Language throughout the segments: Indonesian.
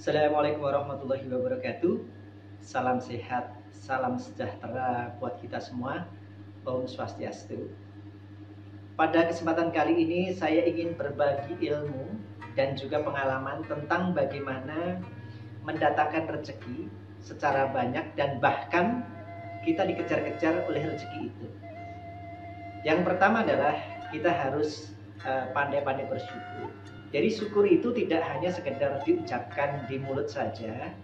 Assalamualaikum warahmatullahi wabarakatuh. Salam sehat, salam sejahtera buat kita semua. Om Swastiastu. Pada kesempatan kali ini saya ingin berbagi ilmu dan juga pengalaman tentang bagaimana mendatangkan rezeki secara banyak dan bahkan kita dikejar-kejar oleh rezeki itu. Yang pertama adalah kita harus pandai-pandai bersyukur. Jadi syukur itu tidak hanya sekedar diucapkan di mulut saja,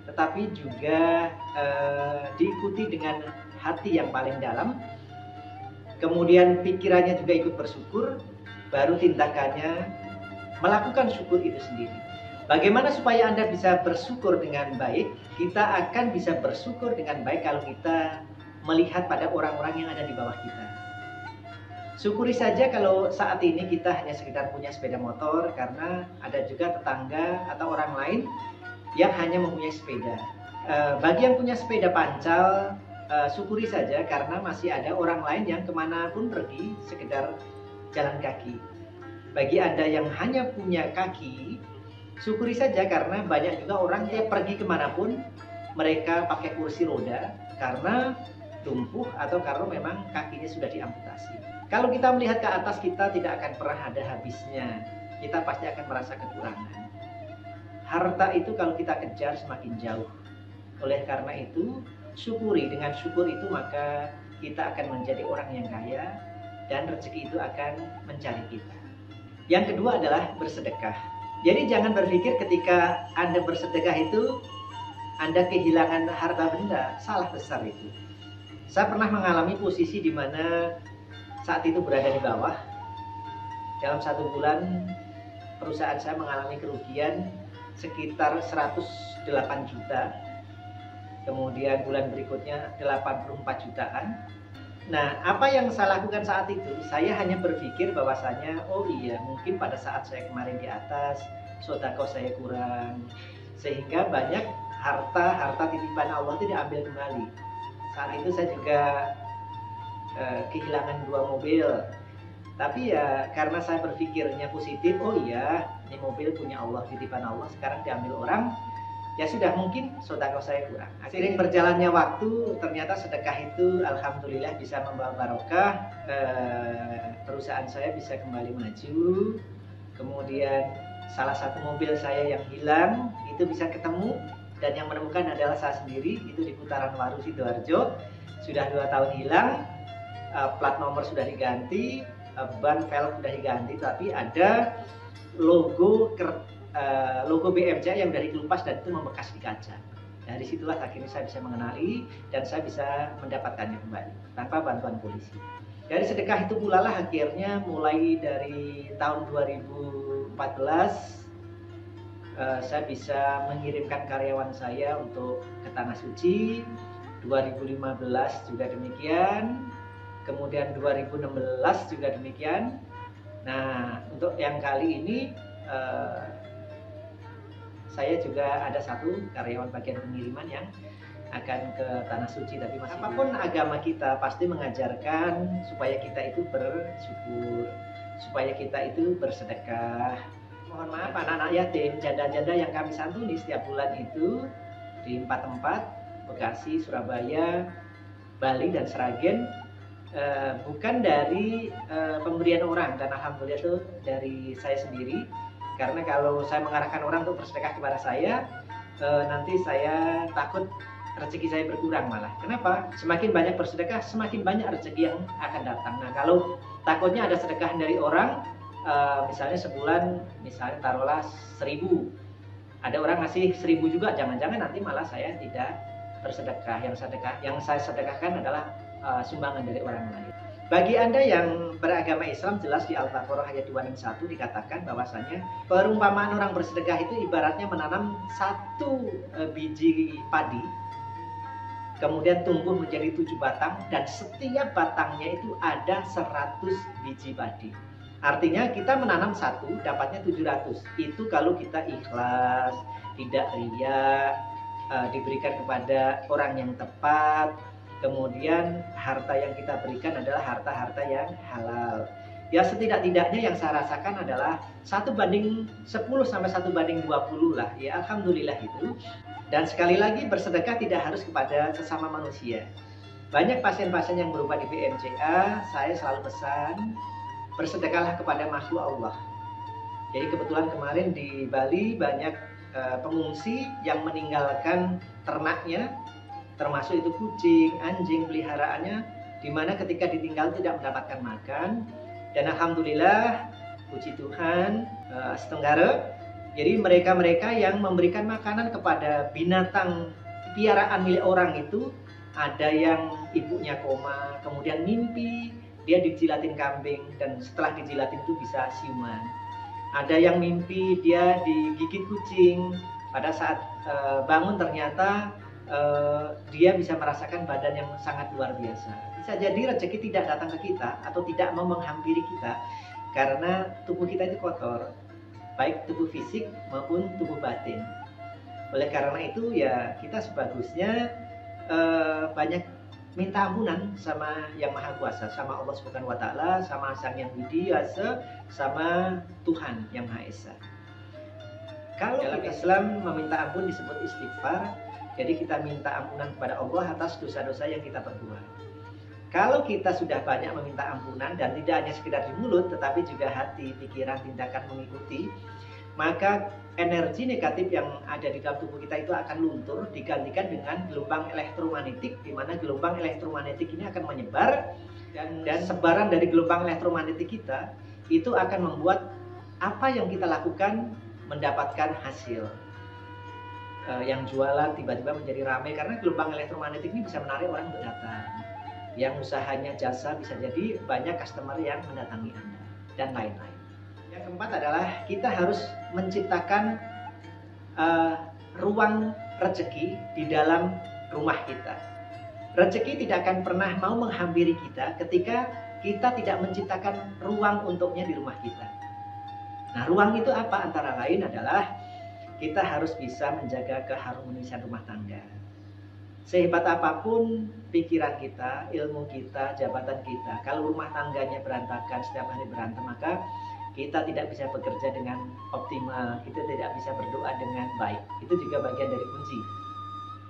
tetapi juga diikuti dengan hati yang paling dalam. Kemudian pikirannya juga ikut bersyukur, baru tindakannya melakukan syukur itu sendiri. Bagaimana supaya Anda bisa bersyukur dengan baik? Kita akan bisa bersyukur dengan baik kalau kita melihat pada orang-orang yang ada di bawah kita. Syukuri saja kalau saat ini kita hanya sekedar punya sepeda motor, karena ada juga tetangga atau orang lain yang hanya mempunyai sepeda. Bagi yang punya sepeda pancal, syukuri saja karena masih ada orang lain yang kemanapun pergi sekedar jalan kaki. Bagi Anda yang hanya punya kaki, syukuri saja karena banyak juga orang yang pergi kemanapun mereka pakai kursi roda karena lumpuh atau karena memang kakinya sudah diamputasi. Kalau kita melihat ke atas, kita tidak akan pernah ada habisnya. Kita pasti akan merasa kekurangan. Harta itu kalau kita kejar semakin jauh. Oleh karena itu, syukuri. Dengan syukur itu maka kita akan menjadi orang yang kaya dan rezeki itu akan mencari kita. Yang kedua adalah bersedekah. Jadi jangan berpikir ketika Anda bersedekah itu Anda kehilangan harta benda. Salah besar itu. Saya pernah mengalami posisi di mana saat itu berada di bawah. Dalam 1 bulan perusahaan saya mengalami kerugian sekitar 108 juta. Kemudian bulan berikutnya 84 jutaan. Nah, apa yang saya lakukan saat itu? Saya hanya berpikir bahwasanya, oh iya, mungkin pada saat saya kemarin di atas, sedekah saya kurang, sehingga banyak harta titipan Allah itu diambil kembali. Saat itu saya juga kehilangan 2 mobil, tapi ya karena saya berpikirnya positif, oh iya, ini mobil punya Allah, titipan Allah, sekarang diambil orang, ya sudah, mungkin sedekah saya kurang. Seiring berjalannya waktu, ternyata sedekah itu alhamdulillah bisa membawa barokah. Perusahaan saya bisa kembali maju. Kemudian salah satu mobil saya yang hilang itu bisa ketemu, dan yang menemukan adalah saya sendiri. Itu di Putaran Waru, Sidoarjo. Sudah 2 tahun hilang. Plat nomor sudah diganti, ban velg sudah diganti, tapi ada logo BMJ yang dari kelupas dan itu membekas di kaca. Dari situlah akhirnya saya bisa mengenali dan saya bisa mendapatkannya kembali tanpa bantuan polisi. Dari sedekah itu pula lah akhirnya mulai dari tahun 2014 saya bisa mengirimkan karyawan saya untuk ke Tanah Suci. 2015 juga demikian. Kemudian 2016 juga demikian. Nah, untuk yang kali ini saya juga ada 1 karyawan bagian pengiriman yang akan ke Tanah Suci. Tapi apapun agama kita pasti mengajarkan supaya kita itu bersyukur, supaya kita itu bersedekah. Mohon maaf anak-anak yatim, janda-janda yang kami santuni setiap bulan itu di 4 tempat, Bekasi, Surabaya, Bali, dan Sragen. Bukan dari pemberian orang, dan alhamdulillah itu dari saya sendiri, karena kalau saya mengarahkan orang untuk bersedekah kepada saya, nanti saya takut rezeki saya berkurang malah. Kenapa? Semakin banyak bersedekah, semakin banyak rezeki yang akan datang. Nah, kalau takutnya ada sedekah dari orang, misalnya sebulan, misalnya taruhlah 1.000, ada orang ngasih 1.000 juga, jangan-jangan nanti malah saya tidak bersedekah. Yang saya sedekahkan adalah sumbangan dari orang lain. Bagi Anda yang beragama Islam, jelas di Al-Baqarah ayat 261 dikatakan bahwasanya perumpamaan orang bersedekah itu ibaratnya menanam 1 biji padi, kemudian tumbuh menjadi 7 batang, dan setiap batangnya itu ada 100 biji padi. Artinya kita menanam 1 dapatnya 700. Itu kalau kita ikhlas, tidak riya, diberikan kepada orang yang tepat. Kemudian harta yang kita berikan adalah harta-harta yang halal. Ya setidak-tidaknya yang saya rasakan adalah 1:10 sampai 1:20 lah. Ya alhamdulillah itu. Dan sekali lagi bersedekah tidak harus kepada sesama manusia. Banyak pasien-pasien yang berobat di BMCA, saya selalu pesan bersedekahlah kepada makhluk Allah. Jadi kebetulan kemarin di Bali banyak pengungsi yang meninggalkan ternaknya, termasuk itu kucing, anjing peliharaannya, di mana ketika ditinggal tidak mendapatkan makan. Dan alhamdulillah, puji Tuhan, setenggara, jadi mereka-mereka yang memberikan makanan kepada binatang piaraan milik orang itu, ada yang ibunya koma, kemudian mimpi dia dijilatin kambing, dan setelah dijilatin itu bisa siuman. Ada yang mimpi dia digigit kucing, pada saat bangun ternyata dia bisa merasakan badan yang sangat luar biasa. Bisa jadi rezeki tidak datang ke kita atau tidak mau menghampiri kita karena tubuh kita itu kotor, baik tubuh fisik maupun tubuh batin. Oleh karena itu ya kita sebagusnya banyak minta ampunan sama Yang Maha Kuasa, sama Allah Subhanahu wa taala, sama Sang Yang Widi Wasa, sama Tuhan Yang Maha Esa. Kalau dalam Islam meminta ampun disebut istighfar, jadi kita minta ampunan kepada Allah atas dosa-dosa yang kita perbuat. Kalau kita sudah banyak meminta ampunan dan tidak hanya sekedar di mulut tetapi juga hati, pikiran, tindakan mengikuti, maka energi negatif yang ada di dalam tubuh kita itu akan luntur digantikan dengan gelombang elektromagnetik, di mana gelombang elektromagnetik ini akan menyebar dan sebaran dari gelombang elektromagnetik kita itu akan membuat apa yang kita lakukan mendapatkan hasil. Yang jualan tiba-tiba menjadi ramai karena gelombang elektromagnetik ini bisa menarik orang untuk datang. Yang usahanya jasa bisa jadi banyak customer yang mendatangi Anda dan lain-lain. Yang keempat adalah kita harus menciptakan ruang rezeki di dalam rumah kita. Rezeki tidak akan pernah mau menghampiri kita ketika kita tidak menciptakan ruang untuknya di rumah kita. Nah, ruang itu apa? Antara lain adalah kita harus bisa menjaga keharmonisan rumah tangga. Sehebat apapun pikiran kita, ilmu kita, jabatan kita, kalau rumah tangganya berantakan, setiap hari berantem, maka kita tidak bisa bekerja dengan optimal, kita tidak bisa berdoa dengan baik. Itu juga bagian dari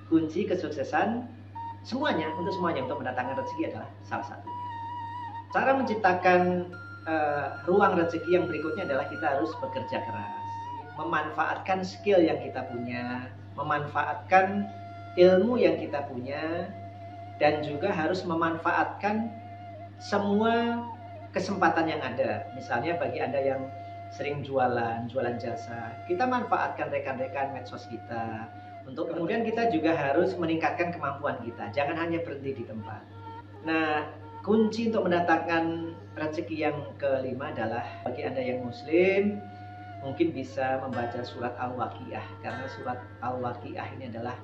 kunci kesuksesan semuanya, untuk mendatangkan rezeki adalah salah satu. Cara menciptakan ruang rezeki yang berikutnya adalah kita harus bekerja keras, memanfaatkan skill yang kita punya, memanfaatkan ilmu yang kita punya, dan juga harus memanfaatkan semua kesempatan yang ada. Misalnya bagi Anda yang sering jualan jasa, kita manfaatkan rekan-rekan medsos kita untuk kemudian kita juga harus meningkatkan kemampuan kita, jangan hanya berhenti di tempat. Nah, kunci untuk mendatangkan rezeki yang kelima adalah bagi Anda yang muslim mungkin bisa membaca surat Al-Waqiah, karena surat Al-Waqiah ini adalah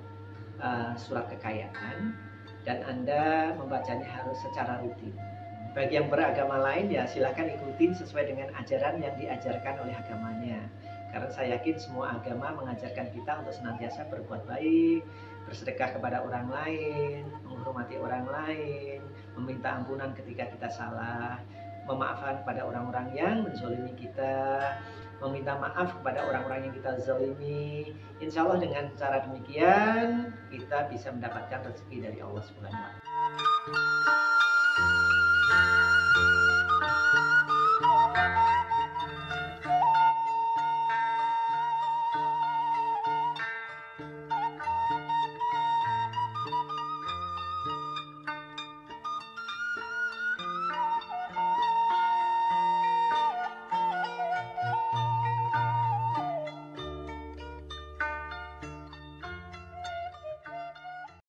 surat kekayaan dan Anda membacanya harus secara rutin. Bagi yang beragama lain ya silahkan ikutin sesuai dengan ajaran yang diajarkan oleh agamanya, karena saya yakin semua agama mengajarkan kita untuk senantiasa berbuat baik, bersedekah kepada orang lain, menghormati orang lain, meminta ampunan ketika kita salah, memaafkan kepada orang-orang yang menzalimi kita, meminta maaf kepada orang-orang yang kita zalimi. Insya Allah dengan cara demikian kita bisa mendapatkan rezeki dari Allah Subhanahu wa taala.